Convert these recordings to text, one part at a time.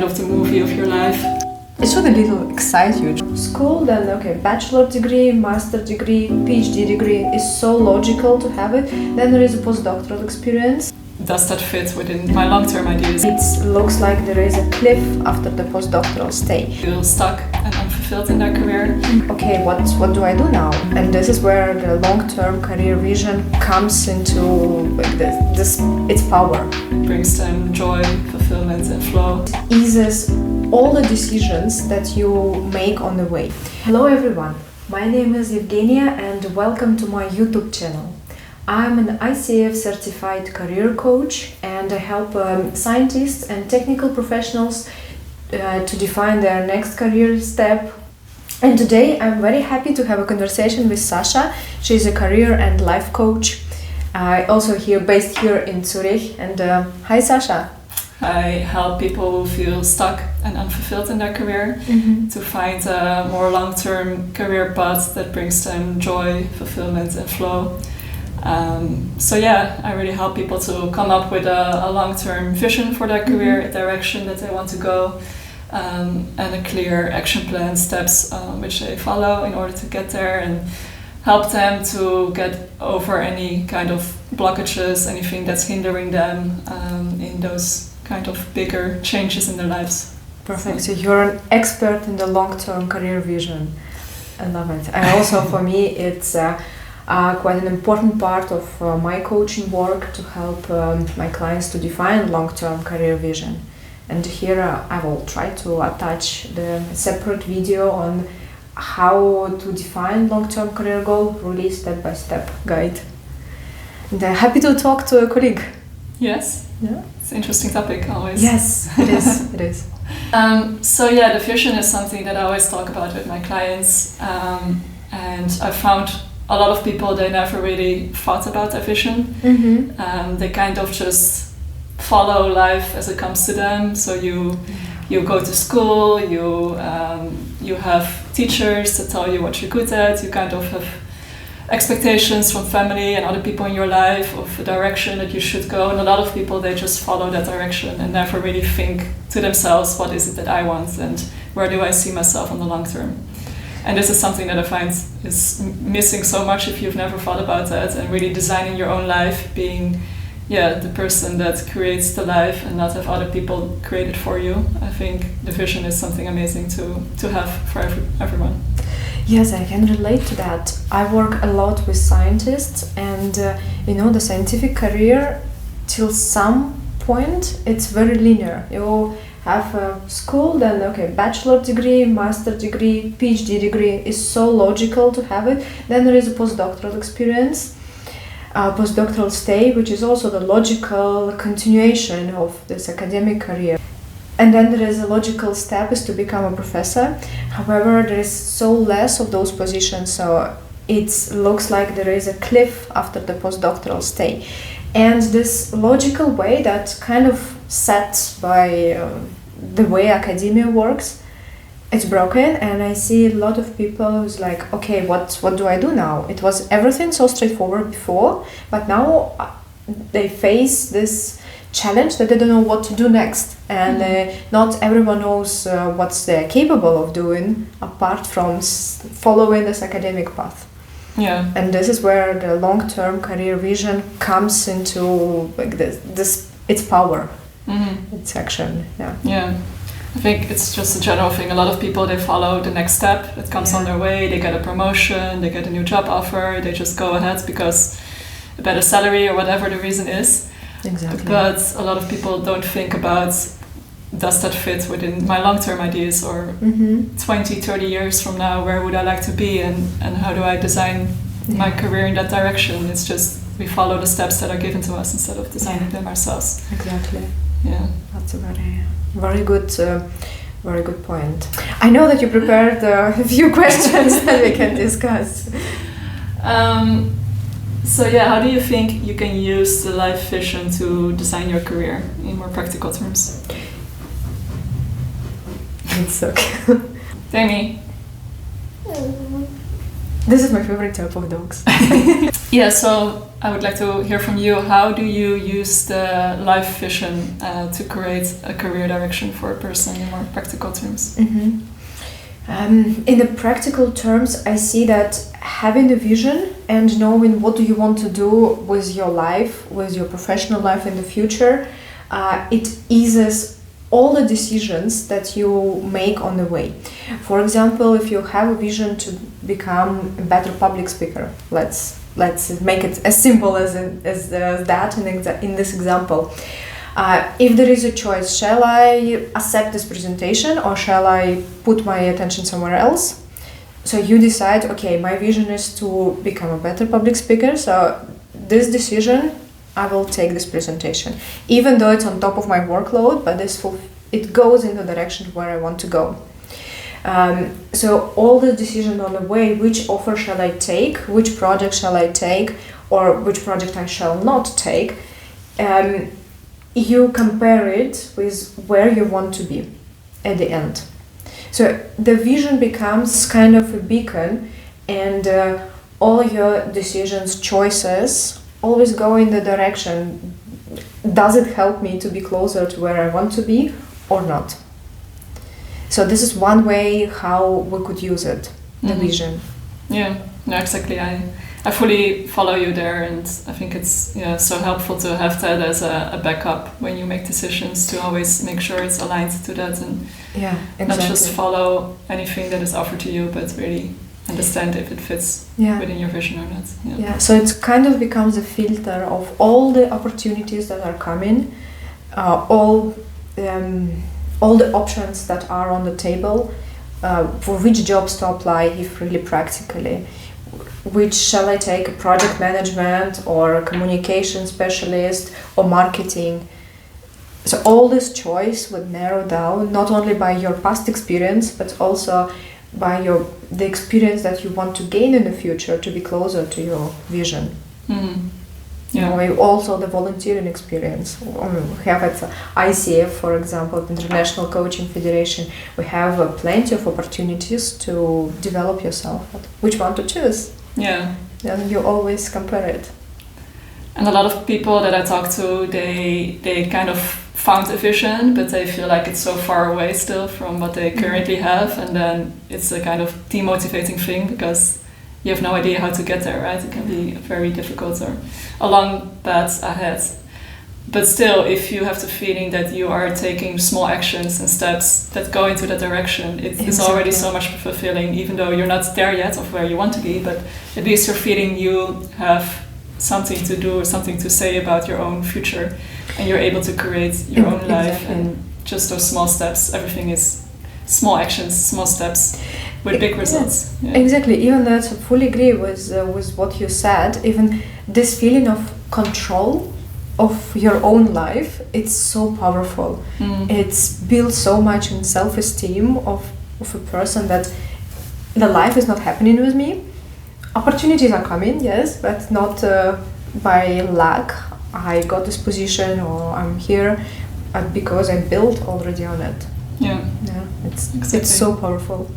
kind of the movie of your life. It should a little excite you. School, then bachelor degree, master degree, PhD degree is so logical to have it. Then there is a postdoctoral experience. Does that fit within my long-term ideas? It looks like there is a cliff after the postdoctoral stay. Feel stuck and unfulfilled in their career. Okay, what do I do now? And this is where the long-term career vision comes into its power. It brings them joy, fulfillment and flow. It eases all the decisions that you make on the way. Hello everyone, my name is Evgeniya and welcome to my YouTube channel. I'm an ICF certified career coach and I help scientists and technical professionals to define their next career step. And today I'm very happy to have a conversation with Sasja. She's a career and life coach, also based here in Zurich. And hi Sasja. I help people who feel stuck and unfulfilled in their career to find a more long-term career path that brings them joy, fulfillment and flow. I really help people to come up with a long-term vision for their career, a direction that they want to go, and a clear action plan, steps which they follow in order to get there, and help them to get over any kind of blockages, anything that's hindering them in those kind of bigger changes in their lives. Perfect. So you're an expert in the long-term career vision. I love it. And also for me it's quite an important part of my coaching work to help my clients to define long-term career vision. And here I will try to attach the separate video on how to define long-term career goal, really step-by-step guide. And happy to talk to a colleague. Yes. Yeah. It's an interesting topic always. Yes, it is. It is. The vision is something that I always talk about with my clients, and I found a lot of people, they never really thought about their vision. They kind of just follow life as it comes to them. So you go to school, you have teachers that tell you what you're good at, you kind of have expectations from family and other people in your life of a direction that you should go, and a lot of people, they just follow that direction and never really think to themselves, what is it that I want and where do I see myself on the long term? And this is something that I find is missing so much if you've never thought about that, and really designing your own life, being the person that creates the life and not have other people create it for you. I think the vision is something amazing to have for everyone. Yes, I can relate to that. I work a lot with scientists, and the scientific career till some point it's very linear. You have a school, then bachelor degree, master degree, PhD degree is so logical to have it. Then there is a postdoctoral experience, postdoctoral stay, which is also the logical continuation of this academic career. And then there is a logical step is to become a professor. However, there is so less of those positions, so it looks like there is a cliff after the postdoctoral stay. And this logical way that kind of set by the way academia works, it's broken, and I see a lot of people who's like, okay, what do I do now? It was everything so straightforward before, but now they face this challenge that they don't know what to do next, and not everyone knows what they're capable of doing apart from following this academic path. Yeah. And this is where the long-term career vision comes into its power, its action. Yeah. I think it's just a general thing. A lot of people, they follow the next step that comes on their way. They get a promotion, they get a new job offer, they just go ahead because a better salary or whatever the reason is. Exactly. But a lot of people don't think about, does that fit within my long-term ideas, or 20, 30 years from now, where would I like to be, and how do I design my career in that direction? It's just we follow the steps that are given to us instead of designing them ourselves. Exactly. Yeah. That's a very good point. I know that you prepared a few questions that we can discuss. How do you think you can use the life vision to design your career in more practical terms? It's okay. Demi. This is my favorite type of dogs. So I would like to hear from you. How do you use the life vision to create a career direction for a person in more practical terms? In the practical terms, I see that having a vision and knowing what do you want to do with your life, with your professional life in the future, it eases all the decisions that you make on the way. For example, if you have a vision to become a better public speaker, let's make it as simple as that in this example. If there is a choice, shall I accept this presentation or shall I put my attention somewhere else? So you decide, okay, my vision is to become a better public speaker, so this decision, I will take this presentation. Even though it's on top of my workload, but it goes in the direction where I want to go. So all the decisions on the way, which offer shall I take, which project shall I take, or which project I shall not take, you compare it with where you want to be at the end. So the vision becomes kind of a beacon, and all your decisions, choices, always go in the direction, does it help me to be closer to where I want to be or not? So this is one way how we could use it, the vision. Yeah, no, exactly. I fully follow you there, and I think it's so helpful to have that as a backup when you make decisions, to always make sure it's aligned to that, and not just follow anything that is offered to you, but really understand if it fits within your vision or not. So it kind of becomes a filter of all the opportunities that are coming, all the options that are on the table, for which jobs to apply if really practically. Which shall I take, a project management or a communication specialist or marketing? So all this choice would narrow down not only by your past experience, but also by the experience that you want to gain in the future to be closer to your vision. Also the volunteering experience. We have at ICF, for example, International Coaching Federation, we have plenty of opportunities to develop yourself. Which one to choose? Yeah. And you always compare it. And a lot of people that I talk to, they kind of found a vision, but they feel like it's so far away still from what they currently have, and then it's a kind of demotivating thing because you have no idea how to get there, right? It can be very difficult or a long path ahead. But still, if you have the feeling that you are taking small actions and steps that go into that direction, it is already so much fulfilling, even though you're not there yet of where you want to be, but at least you're feeling you have something to do or something to say about your own future, and you're able to create your own life. And just those small steps, everything is small actions, small steps with big results. Exactly, even that, I fully agree with what you said. Even this feeling of control of your own life, it's so powerful. It's built so much in self-esteem of a person that the life is not happening with me. Opportunities are coming, yes, but not by luck. I got this position or I'm here because I built already on it. It's so powerful.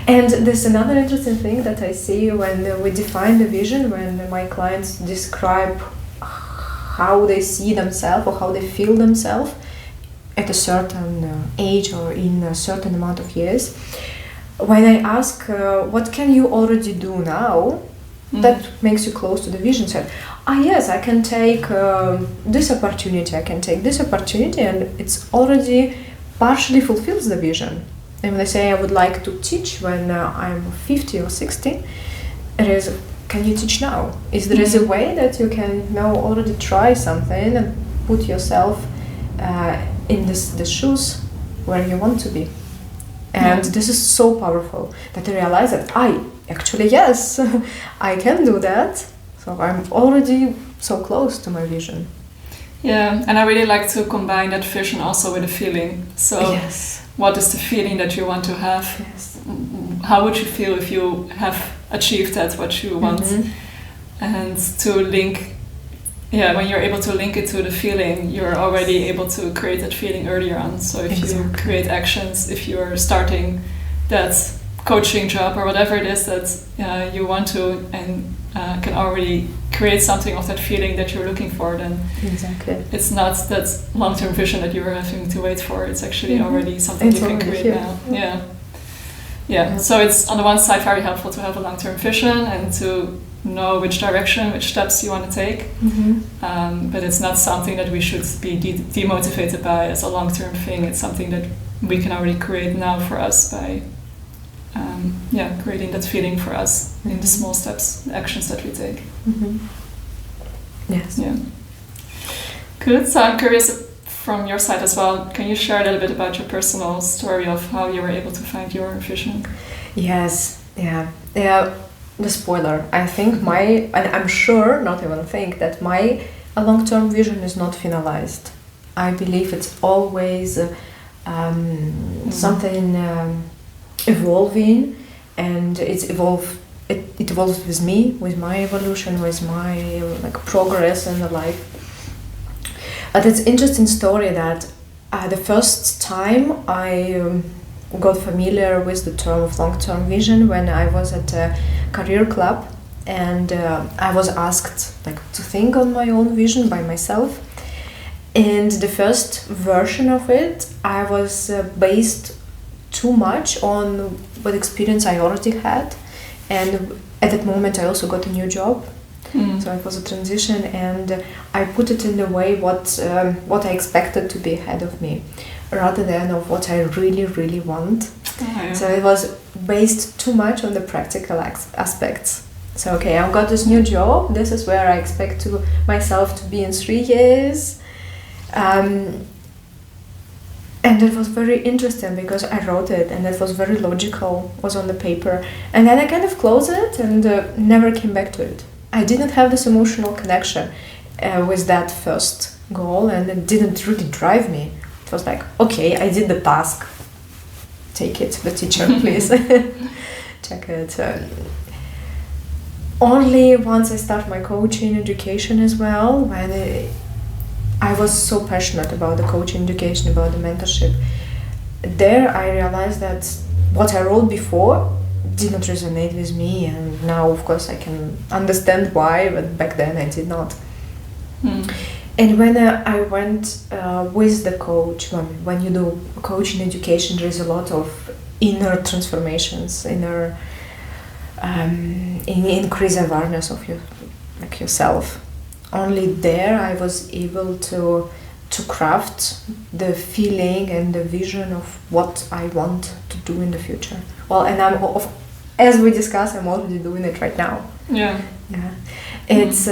And there's another interesting thing that I see when we define the vision, when my clients describe how they see themselves or how they feel themselves at a certain age or in a certain amount of years. When I ask, what can you already do now that makes you close to the vision? Said, yes, I can take this opportunity, I can take this opportunity, and it's already partially fulfills the vision. And when I say I would like to teach when I'm 50 or 60, it is, can you teach now? Is there a way that you can now already try something and put yourself in the shoes where you want to be? And this is so powerful that I realize that yes, I can do that. So I'm already so close to my vision. Yeah, and I really like to combine that vision also with a feeling. So what is the feeling that you want to have? How would you feel if you have achieved that, what you want? And to link, when you're able to link it to the feeling, you're already able to create that feeling earlier on. So if you create actions, if you're starting that coaching job or whatever it is that you want to, and can already create something of that feeling that you're looking for, then exactly. It's not that long-term vision that you're having to wait for. It's actually already something It's you can already create here. now. Yeah. So it's on the one side very helpful to have a long-term vision and to know which direction, which steps you want to take. But it's not something that we should be demotivated by as a long-term thing. It's something that we can already create now for us by creating that feeling for us in the small steps, the actions that we take. Yes. Yeah. Good. So I'm curious from your side as well. Can you share a little bit about your personal story of how you were able to find your vision? Yes. Yeah. The spoiler. I think I'm sure, not even think, that my long-term vision is not finalized. I believe it's always something evolving, and it evolves with me, with my evolution, with my progress in the life. But it's interesting story that the first time I got familiar with the term of long-term vision when I was at a career club, and I was asked to think on my own vision by myself. And the first version of it, I was based too much on what experience I already had, and at that moment I also got a new job. So it was a transition, and I put it in the way what I expected to be ahead of me, rather than of what I really, really want. So it was based too much on the practical aspects. So I've got this new job. This is where I expect myself to be in 3 years. And it was very interesting because I wrote it, and it was very logical, was on the paper. And then I kind of closed it and never came back to it. I didn't have this emotional connection with that first goal, and it didn't really drive me. It was like, okay, I did the task. Take it to the teacher, please. Check it. Only once I start my coaching education as well, when I was so passionate about the coaching education, about the mentorship. There I realized that what I wrote before did not resonate with me, and now of course I can understand why, but back then I did not. And when I went with the coach, when you do coaching education, there is a lot of inner transformations, increase awareness of yourself. Only there I was able to craft the feeling and the vision of what I want to do in the future. Well, and as we discussed, I'm already doing it right now. Yeah. It's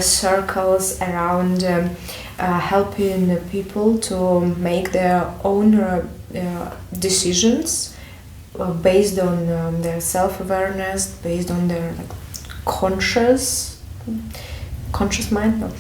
circles around helping people to make their own decisions based on their self-awareness, based on their conscious mind. No.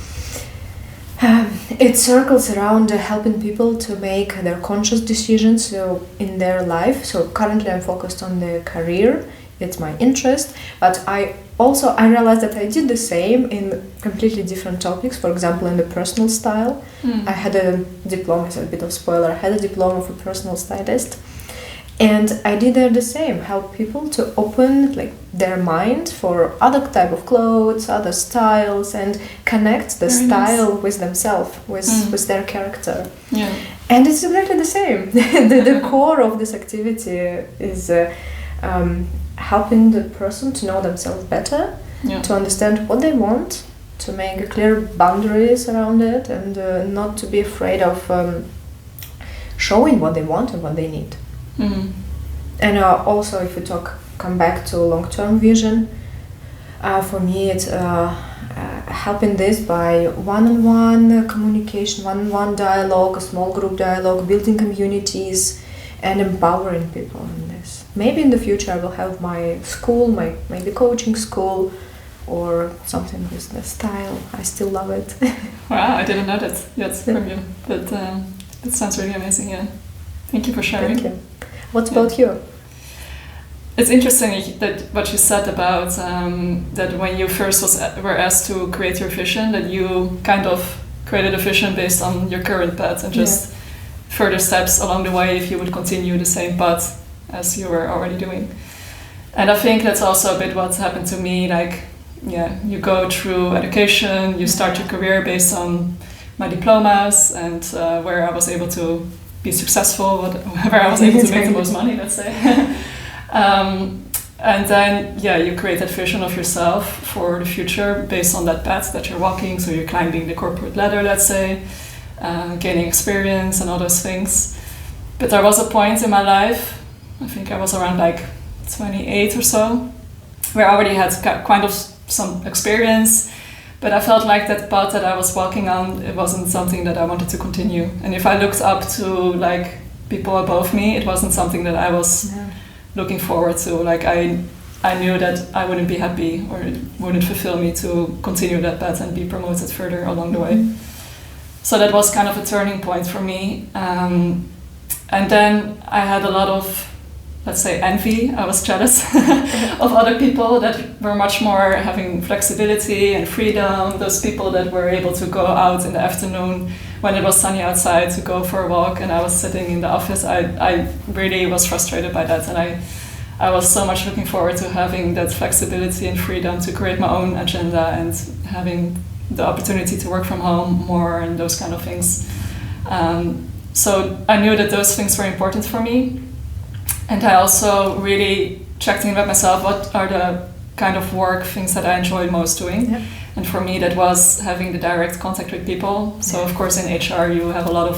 It circles around helping people to make their conscious decisions in their life. So currently I'm focused on the career. It's my interest, but I realized that I did the same in completely different topics. For example, in the personal style, I had a diploma. It's a bit of spoiler. I had a diploma for personal stylist, and I did there the same. Help people to open their mind for other type of clothes, other styles, and connect the Very style nice. with themselves, with their character. Yeah. And it's exactly the same. the core of this activity is helping the person to know themselves better, to understand what they want, to make clear boundaries around it, and not to be afraid of showing what they want and what they need. And also, if we come back to long-term vision, for me it's helping this by one-on-one communication, one-on-one dialogue, a small group dialogue, building communities, and empowering people in this. Maybe in the future I will have my school, maybe coaching school, or something with the style. I still love it. Wow, I didn't know that yet from you, but that sounds really amazing. Yeah, thank you for sharing. Thank you. What about you? It's interesting that what you said about that when you first were asked to create your vision, that you kind of created a vision based on your current path and just further steps along the way if you would continue the same path as you were already doing. And I think that's also a bit what happened to me. you go through education, you start your career based on my diplomas and where I was able to be successful, where I was able to make the most money, let's say. And then, you create that vision of yourself for the future based on that path that you're walking. So you're climbing the corporate ladder, let's say, gaining experience and all those things. But there was a point in my life, I think I was around like 28 or so, where I already had kind of some experience, but I felt like that path that I was walking on, it wasn't something that I wanted to continue. And if I looked up to like people above me, it wasn't something that I was looking forward to. Like I knew that I wouldn't be happy, or it wouldn't fulfill me to continue that path and be promoted further along the way. So that was kind of a turning point for me. And then I had a lot of, let's say, envy. I was jealous of other people that were much more having flexibility and freedom. Those people that were able to go out in the afternoon when it was sunny outside to go for a walk, and I was sitting in the office. I really was frustrated by that, and I was so much looking forward to having that flexibility and freedom to create my own agenda and having the opportunity to work from home more and those kind of things. So I knew that those things were important for me. And I also really checked in with myself, what are the kind of work things that I enjoy most doing. Yep. And for me, that was having the direct contact with people. So of course in HR you have a lot of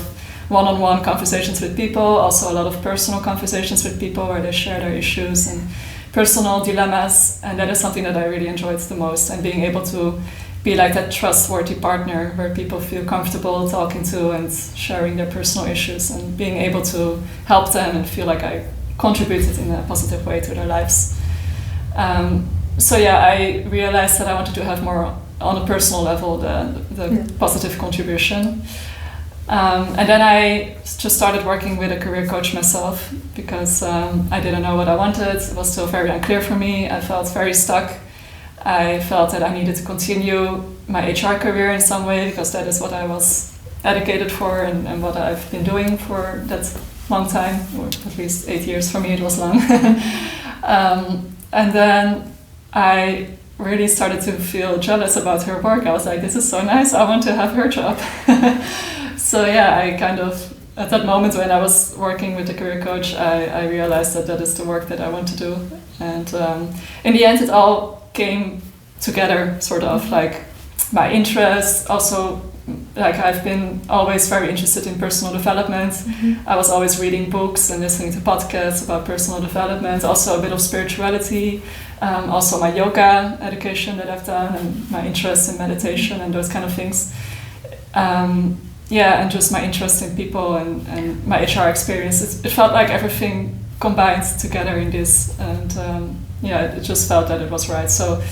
one-on-one conversations with people, also a lot of personal conversations with people where they share their issues and personal dilemmas. And that is something that I really enjoyed the most, and being able to be like that trustworthy partner where people feel comfortable talking to and sharing their personal issues, and being able to help them and feel like I contributed in a positive way to their lives. So I realized that I wanted to have more on a personal level the positive contribution. And then I just started working with a career coach myself, because I didn't know what I wanted. It was still very unclear for me. I felt very stuck. I felt that I needed to continue my HR career in some way, because that is what I was educated for and what I've been doing for that long time, or at least 8 years. For me it was long. And then I really started to feel jealous about her work. I was like, this is so nice, I want to have her job. So I kind of, at that moment when I was working with the career coach, I realized that that is the work that I want to do. And in the end it all came together, sort of like my interests. Also, like I've been always very interested in personal development. I was always reading books and listening to podcasts about personal development, also a bit of spirituality, also my yoga education that I've done, and my interest in meditation and those kind of things. And just my interest in people and my HR experience. It felt like everything combined together in this, and it just felt that it was right. So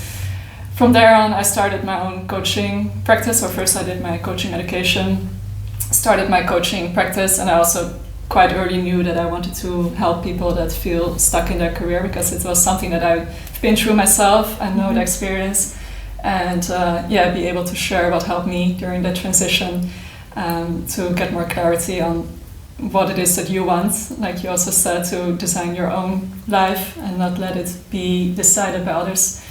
from there on, I started my own coaching practice. So first I did my coaching education, started my coaching practice, and I also quite early knew that I wanted to help people that feel stuck in their career, because it was something that I've been through myself. I know the experience, and be able to share what helped me during that transition, to get more clarity on what it is that you want, like you also said, to design your own life and not let it be decided by others.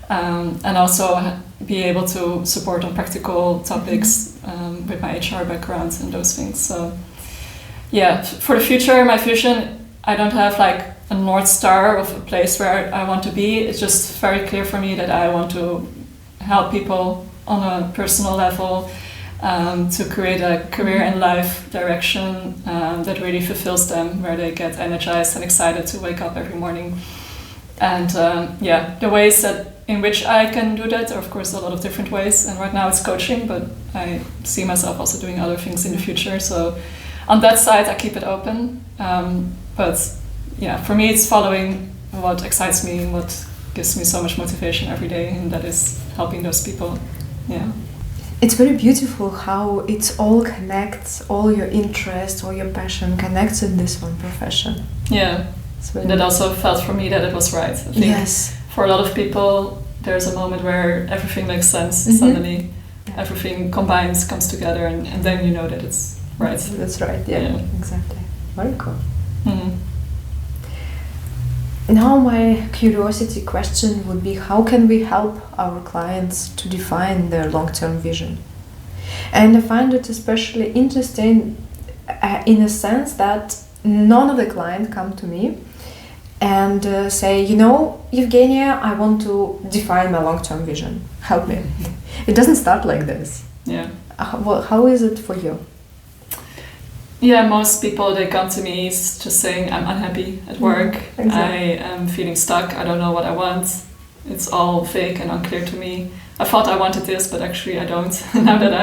And also be able to support on practical topics with my HR background and those things. So for the future, my vision, I don't have like a North Star of a place where I want to be. It's just very clear for me that I want to help people on a personal level, to create a career and life direction that really fulfills them, where they get energized and excited to wake up every morning. And the ways in which I can do that are of course a lot of different ways, and right now it's coaching, but I see myself also doing other things in the future. So on that side I keep it open, but for me it's following what excites me, what gives me so much motivation every day, and that is helping those people. It's very beautiful how it all connects, all your interest, all your passion connects in this one profession. And that also felt for me that it was right. I think for a lot of people, there's a moment where everything makes sense. Suddenly, everything combines, comes together, and then you know that it's right. That's right. Yeah. Exactly. Very cool. Now my curiosity question would be, how can we help our clients to define their long-term vision? And I find it especially interesting in a sense that none of the clients come to me and say, Evgeniya, I want to define my long-term vision. Help me. It doesn't start like this. Yeah. How is it for you? Yeah, most people, they come to me just saying, I'm unhappy at work. Exactly. I am feeling stuck. I don't know what I want. It's all fake and unclear to me. I thought I wanted this, but actually I don't. Now that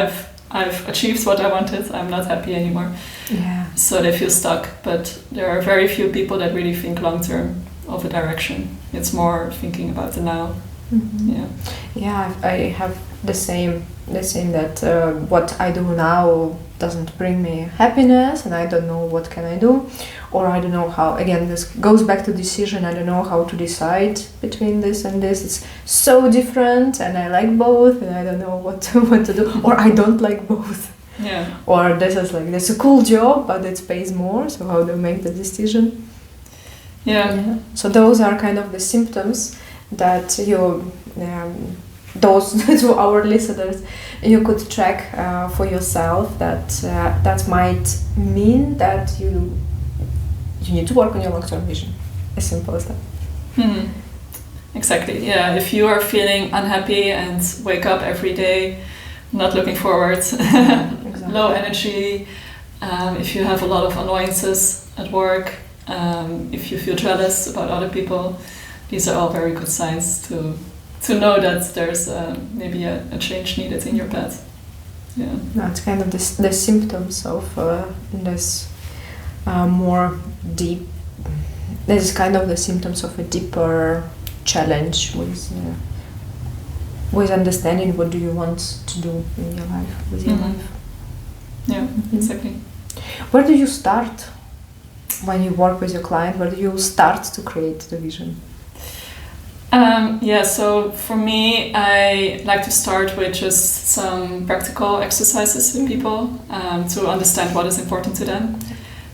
I've achieved what I wanted, I'm not happy anymore. Yeah. So they feel stuck. But there are very few people that really think long term of a direction. It's more thinking about the now. Mm-hmm. Yeah. Yeah, I have the same that what I do now doesn't bring me happiness, and I don't know what can I do, or I don't know how. Again, this goes back to decision. I don't know how to decide between this and this. It's so different, and I like both, and I don't know what to do, or I don't like both. Yeah. Or this is a cool job, but it pays more. So how do I make the decision? Yeah. So those are kind of the symptoms that you. Those to our listeners, you could track for yourself that might mean that you need to work on your long-term vision. As simple as that. Mm-hmm. Exactly. Yeah. If you are feeling unhappy and wake up every day not looking forward, Exactly. Low energy, if you have a lot of annoyances at work, if you feel jealous about other people, these are all very good signs to know that there's maybe a change needed in your path. Yeah. That's kind of the symptoms of this more deep. This is kind of the symptoms of a deeper challenge with understanding what do you want to do in your life, with your life. Yeah, exactly. Where do you start when you work with your client? Where do you start to create the vision? So for me, I like to start with just some practical exercises with people to understand what is important to them.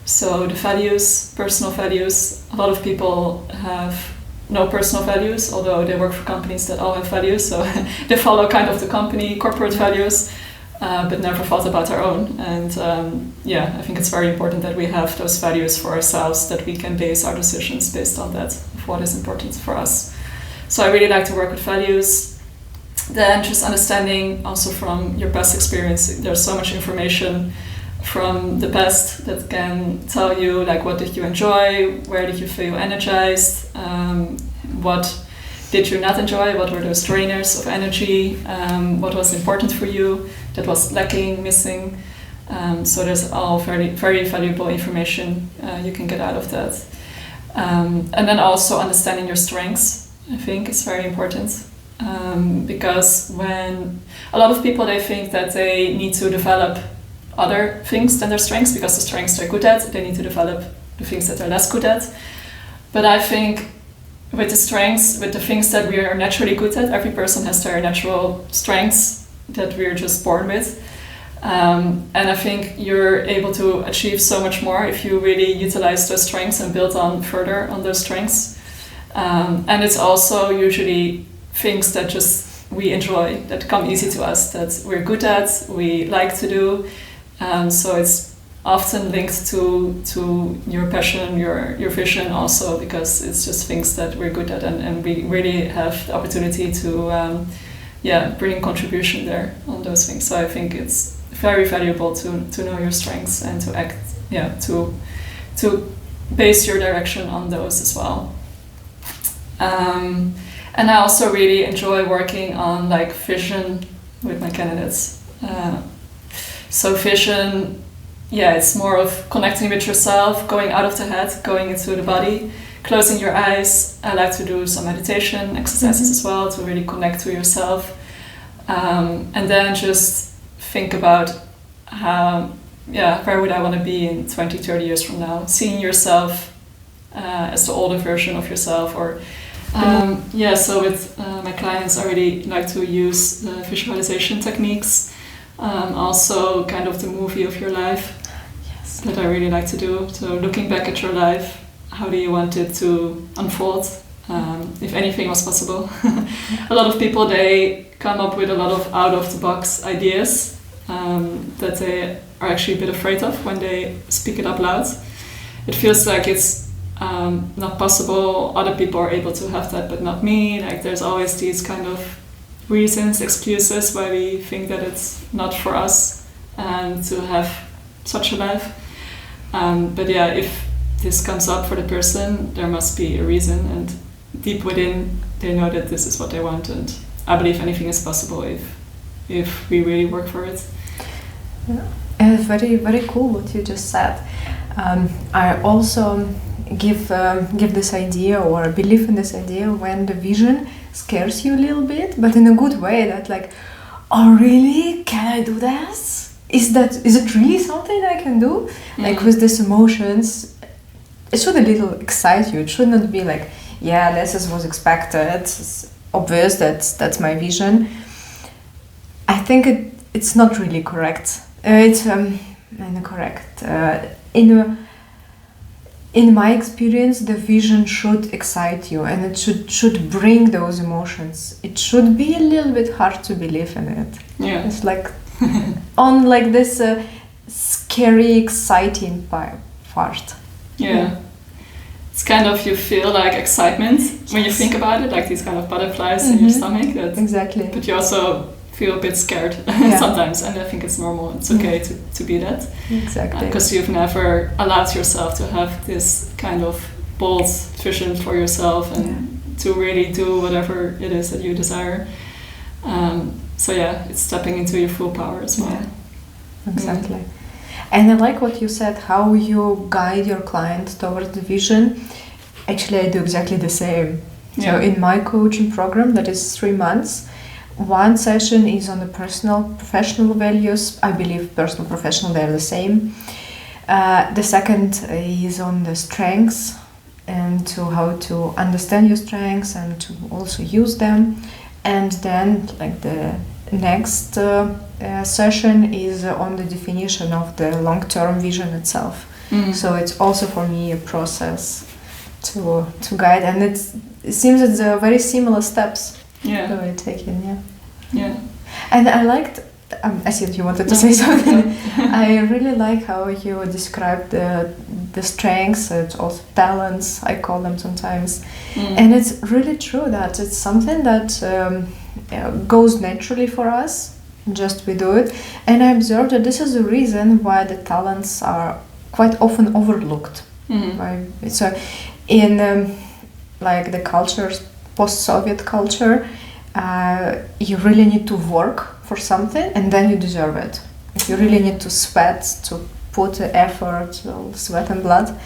So the values, personal values. A lot of people have no personal values, although they work for companies that all have values. So they follow kind of the company corporate values, but never thought about their own. And I think it's very important that we have those values for ourselves, that we can base our decisions based on that, of what is important for us. So I really like to work with values. Then just understanding also from your past experience, there's so much information from the past that can tell you like what did you enjoy, where did you feel energized, what did you not enjoy, what were those drainers of energy, what was important for you that was lacking, missing. So there's all very, very valuable information you can get out of that. And then also understanding your strengths, I think is very important, because when a lot of people, they think that they need to develop other things than their strengths, because the strengths they're good at, they need to develop the things that they're less good at. But I think with the strengths, with the things that we are naturally good at, every person has their natural strengths that we're just born with. And I think you're able to achieve so much more if you really utilize those strengths and build on further on those strengths. And it's also usually things that just we enjoy, that come easy to us, that we're good at, we like to do. So it's often linked to your passion, your vision also, because it's just things that we're good at, and we really have the opportunity to bring contribution there on those things. So I think it's very valuable to know your strengths and to act, to base your direction on those as well. And I also really enjoy working on like vision with my candidates. So vision, it's more of connecting with yourself, going out of the head, going into the body, closing your eyes. I like to do some meditation exercises as well to really connect to yourself. And then just think about where would I want to be in 20, 30 years from now? Seeing yourself as the older version of yourself, or so with my clients, I really like to use the visualization techniques. Also kind of the movie of your life that I really like to do. So looking back at your life, how do you want it to unfold, if anything was possible. A lot of people, they come up with a lot of out-of-the-box ideas that they are actually a bit afraid of when they speak it up loud. It feels like it's not possible, other people are able to have that, but not me. Like there's always these kind of reasons, excuses why we think that it's not for us to have such a life. But yeah, if this comes up for the person, there must be a reason, and deep within they know that this is what they want, and I believe anything is possible if we really work for it. Yeah. Very, very cool what you just said. I also give this idea, or believe in this idea, when the vision scares you a little bit, but in a good way, that like, oh really, can I do this? Is it really something I can do? Like with these emotions, it should a little excite you. It should not be like, yeah, this is what's expected, it's obvious that's my vision. I think it's not really correct. It's incorrect. In my experience, the vision should excite you, and it should bring those emotions. It should be a little bit hard to believe in it. Yeah. It's like on like this scary, exciting part. Yeah. It's kind of, you feel like excitement when you think about it, like these kind of butterflies in your stomach. Exactly. But you also feel a bit scared sometimes, and I think it's normal. It's okay to be that. Exactly. Because you've never allowed yourself to have this kind of bold vision for yourself and to really do whatever it is that you desire. So yeah, it's stepping into your full power as well. Yeah. Exactly. And I like what you said, how you guide your client towards the vision. Actually, I do exactly the same. So in my coaching program, that is 3 months, one session is on the personal, professional values. I believe personal, professional, they're the same. The second is on the strengths and to how to understand your strengths and to also use them. And then like the next session is on the definition of the long-term vision itself. So it's also for me a process to guide, and it seems it's very similar steps. Yeah. We're taking, Yeah. And I liked, I see that you wanted to say something. I really like how you described the strengths, and also talents, I call them sometimes. And it's really true that it's something that goes naturally for us, just we do it. And I observed that this is the reason why the talents are quite often overlooked. So in like the cultures, post-Soviet culture, you really need to work for something and then you deserve it. You really need to sweat, to put effort, sweat and blood.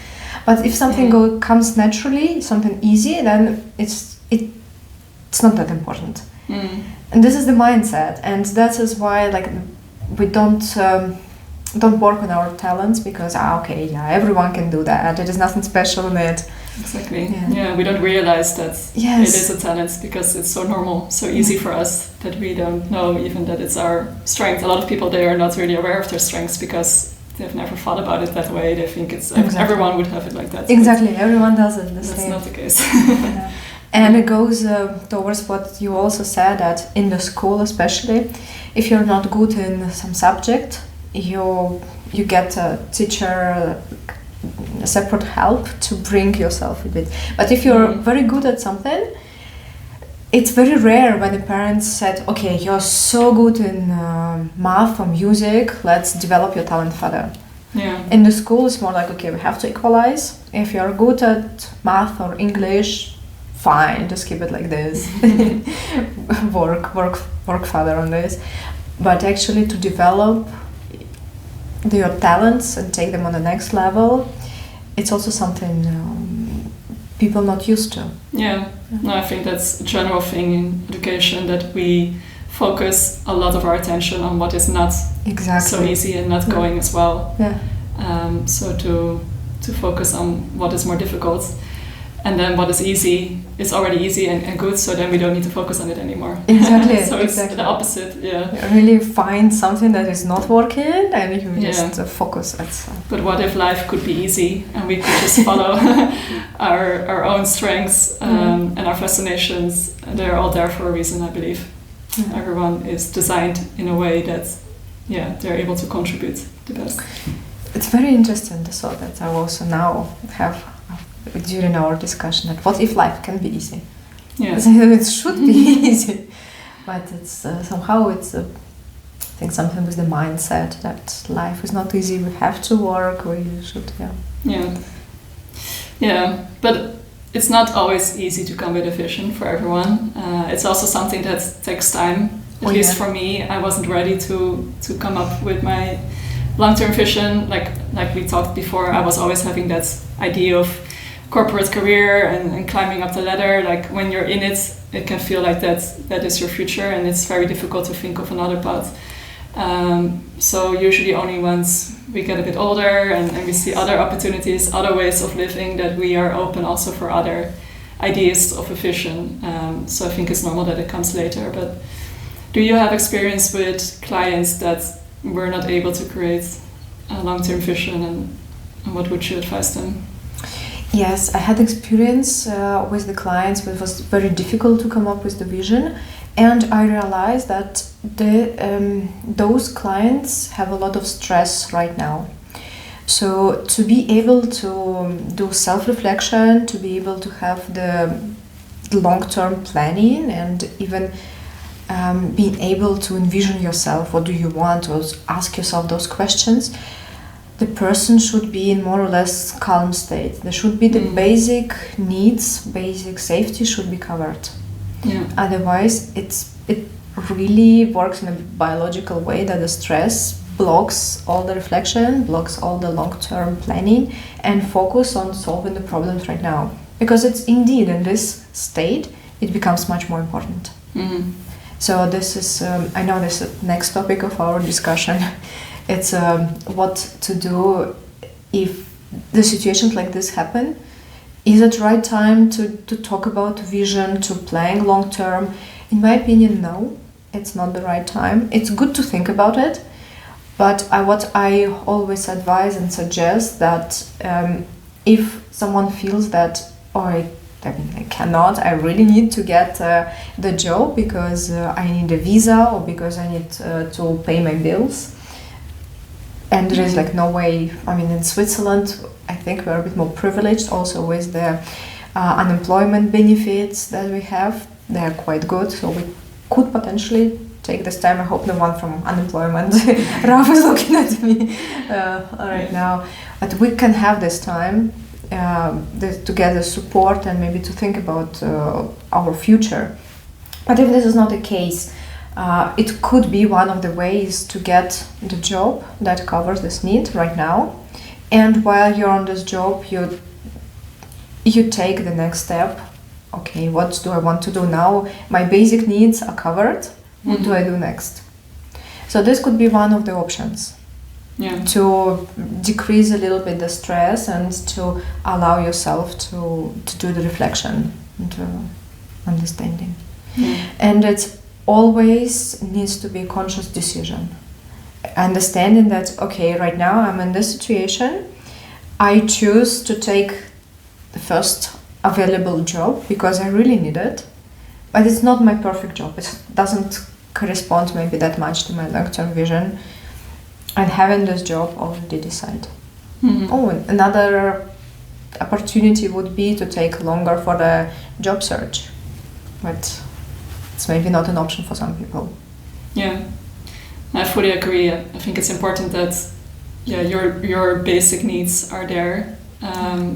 But if something comes naturally, something easy, then it's not that important. And this is the mindset, and that is why like we don't work on our talents, because everyone can do that. There is nothing special in it. Exactly. Yeah, we don't realize that it is a talent because it's so normal, so easy for us that we don't know even that it's our strength. A lot of people, they are not really aware of their strengths because they've never thought about it that way. They think it's everyone would have it like that. Exactly, everyone does it the that's same. That's not the case. And it goes towards what you also said, that in the school especially, if you're not good in some subject, you get a teacher, separate help to bring yourself a bit. But if you're very good at something, it's very rare when the parents said, okay, you're so good in math or music, let's develop your talent further. Yeah. In the school, it's more like, okay, we have to equalize. If you're good at math or English, fine, just keep it like this. work further on this. But actually to develop your talents and take them on the next level, it's also something people not used to. Yeah, no, I think that's a general thing in education, that we focus a lot of our attention on what is not so easy and not going as well. Yeah. So to focus on what is more difficult. And then what is easy is already easy and good, so then we don't need to focus on it anymore. Exactly. So it's exactly. the opposite, yeah. You really find something that is not working and you just focus at something. But what if life could be easy and we could just follow our own strengths and our fascinations? They're all there for a reason, I believe. Everyone is designed in a way that, they're able to contribute the best. It's very interesting, the thought that I also now have during our discussion, that what if life can be easy? Yes. It should be easy, but it's somehow I think something with the mindset that life is not easy. We have to work. We should, But it's not always easy to come with a vision for everyone. It's also something that takes time. At least for me, I wasn't ready to come up with my long-term vision. Like we talked before, I was always having that idea of corporate career and climbing up the ladder. Like when you're in it, it can feel like that is your future, and it's very difficult to think of another path. So usually only once we get a bit older and we see other opportunities, other ways of living, that we are open also for other ideas of a vision. So I think it's normal that it comes later. But do you have experience with clients that were not able to create a long-term vision, and what would you advise them? Yes, I had experience with the clients where it was very difficult to come up with the vision, and I realized that those clients have a lot of stress right now. So to be able to do self-reflection, to be able to have the long-term planning, and even being able to envision yourself, what do you want, or ask yourself those questions, the person should be in more or less calm state. There should be the basic needs, basic safety should be covered. Yeah. Otherwise, it really works in a biological way that the stress blocks all the reflection, blocks all the long-term planning, and focus on solving the problems right now. Because it's indeed in this state, it becomes much more important. Mm-hmm. So this is, I know this is the next topic of our discussion. It's what to do if the situations like this happen. Is it the right time to talk about vision, to plan long term? In my opinion, no, it's not the right time. It's good to think about it, but what I always advise and suggest that if someone feels that, I cannot, I really need to get the job because I need a visa or because I need to pay my bills, and there is like no way. I mean, in Switzerland, I think we're a bit more privileged also with the unemployment benefits that we have. They're quite good, so we could potentially take this time. I hope no one from unemployment Raf is looking at me right now. But we can have this time to get the support and maybe to think about our future. But if this is not the case, it could be one of the ways to get the job that covers this need right now. And while you're on this job, you take the next step. Okay, what do I want to do now? My basic needs are covered. What do I do next? So this could be one of the options. Yeah. To decrease a little bit the stress and to allow yourself to do the reflection and understanding. And it always needs to be a conscious decision. Understanding that, okay, right now I'm in this situation, I choose to take the first available job because I really need it, but it's not my perfect job. It doesn't correspond maybe that much to my long-term vision. And having this job already decide. Another opportunity would be to take longer for the job search, but it's maybe not an option for some people. Yeah, I fully agree. I think it's important that your basic needs are there,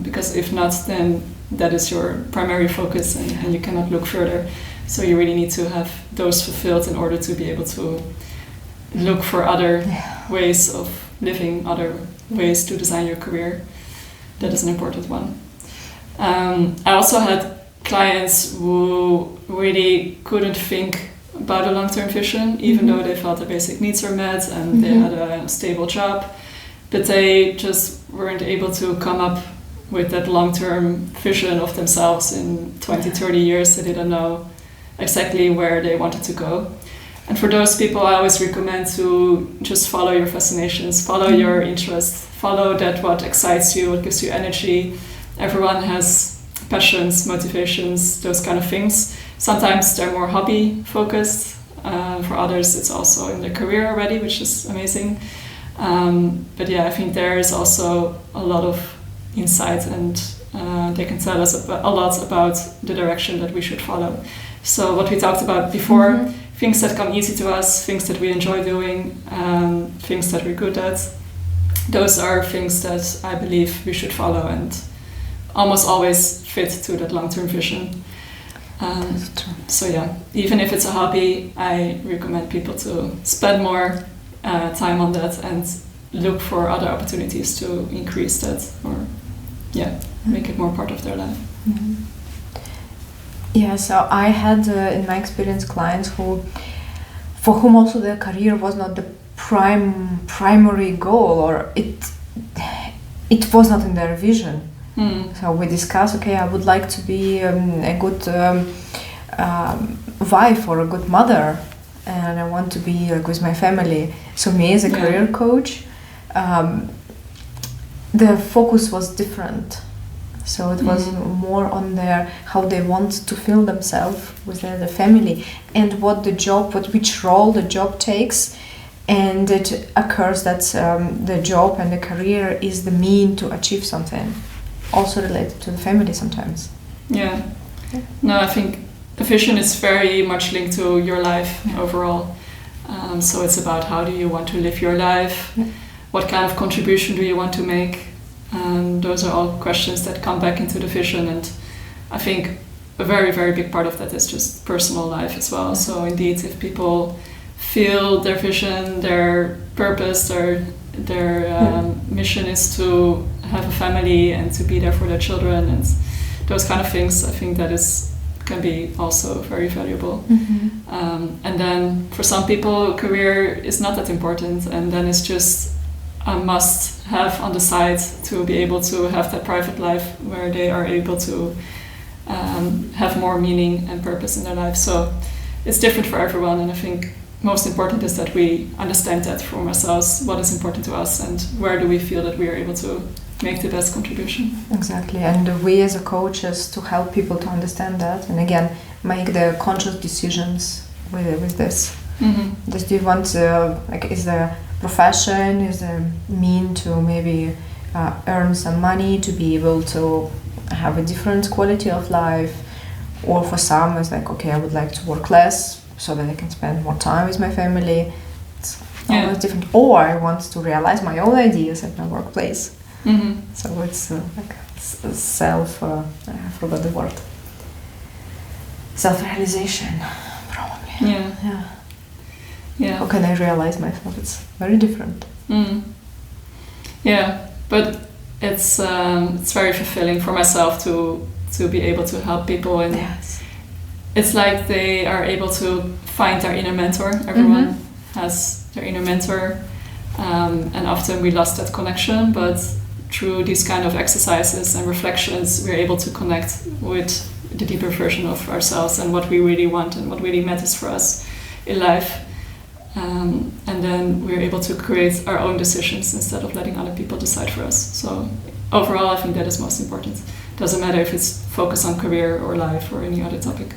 because if not, then that is your primary focus and you cannot look further. So you really need to have those fulfilled in order to be able to look for other ways of living, other ways to design your career. That is an important one. I also had clients who really couldn't think about a long-term vision, even though they felt their basic needs were met and they had a stable job, but they just weren't able to come up with that long-term vision of themselves in 20, 30 years. They didn't know exactly where they wanted to go. And for those people, I always recommend to just follow your fascinations, follow your interests, follow that what excites you, what gives you energy. Everyone has passions, motivations, those kind of things. Sometimes they're more hobby focused. For others, it's also in their career already, which is amazing. But yeah, I think there is also a lot of insight, and they can tell us a lot about the direction that we should follow. So what we talked about before, things that come easy to us, things that we enjoy doing, things that we're good at, those are things that I believe we should follow and almost always fit to that long-term vision. So yeah, even if it's a hobby, I recommend people to spend more time on that and look for other opportunities to increase that, or make it more part of their life. Mm-hmm. Yeah, so I had in my experience clients for whom also their career was not the primary goal, or it was not in their vision. So we discussed, okay, I would like to be a good wife or a good mother, and I want to be with my family. So me as a career coach, the focus was different. So it was more on how they want to feel themselves with the family, and which role the job takes. And it occurs that the job and the career is the mean to achieve something, also related to the family sometimes. Yeah. No, I think the vision is very much linked to your life overall. So it's about how do you want to live your life, what kind of contribution do you want to make. Those are all questions that come back into the vision, and I think a very, very big part of that is just personal life as well. So indeed, if people feel their vision, their purpose, their mission is to have a family and to be there for their children and those kind of things, I think that can be also very valuable. And then for some people, career is not that important, and then it's just a must have on the side to be able to have that private life where they are able to have more meaning and purpose in their life. So it's different for everyone, and I think most important is that we understand that from ourselves, what is important to us and where do we feel that we are able to make the best contribution. Exactly, and we as a coaches to help people to understand that, and again make the conscious decisions with this. Just do you want is the profession is a mean to maybe earn some money to be able to have a different quality of life, or for some it's like, okay, I would like to work less so that I can spend more time with my family. It's always different. Or I want to realize my own ideas at my workplace. So it's like I forgot the word. Self-realization, probably. Yeah. How can I realize myself? It's very different. Yeah, but it's very fulfilling for myself to be able to help people, and it's like they are able to find their inner mentor. Everyone has their inner mentor, and often we lost that connection, but through these kind of exercises and reflections, we're able to connect with the deeper version of ourselves and what we really want and what really matters for us in life. And then we're able to create our own decisions instead of letting other people decide for us. So overall, I think that is most important. Doesn't matter if it's focused on career or life or any other topic.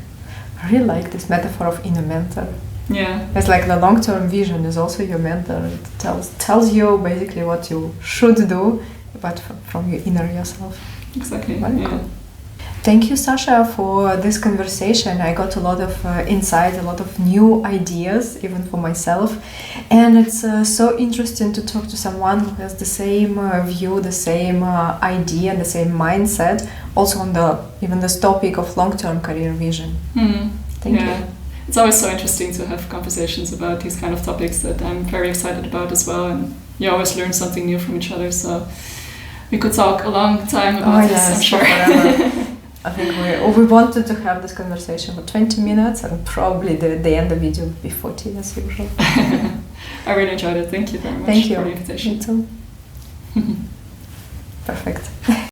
I really like this metaphor of inner mentor. Yeah. It's like the long-term vision is also your mentor. It tells you basically what you should do, but from your inner yourself. Exactly. Very cool. Thank you, Sasha, for this conversation. I got a lot of insight, a lot of new ideas, even for myself. And it's so interesting to talk to someone who has the same view, the same idea, the same mindset, also on even this topic of long-term career vision. Thank you. It's always so interesting to have conversations about these kind of topics that I'm very excited about as well. And you always learn something new from each other. So we could talk a long time about this, I'm sure. Forever. I think we wanted to have this conversation for 20 minutes, and probably the end of the video would be 40 as usual. I really enjoyed it. Thank you very much for the invitation. You too. Perfect.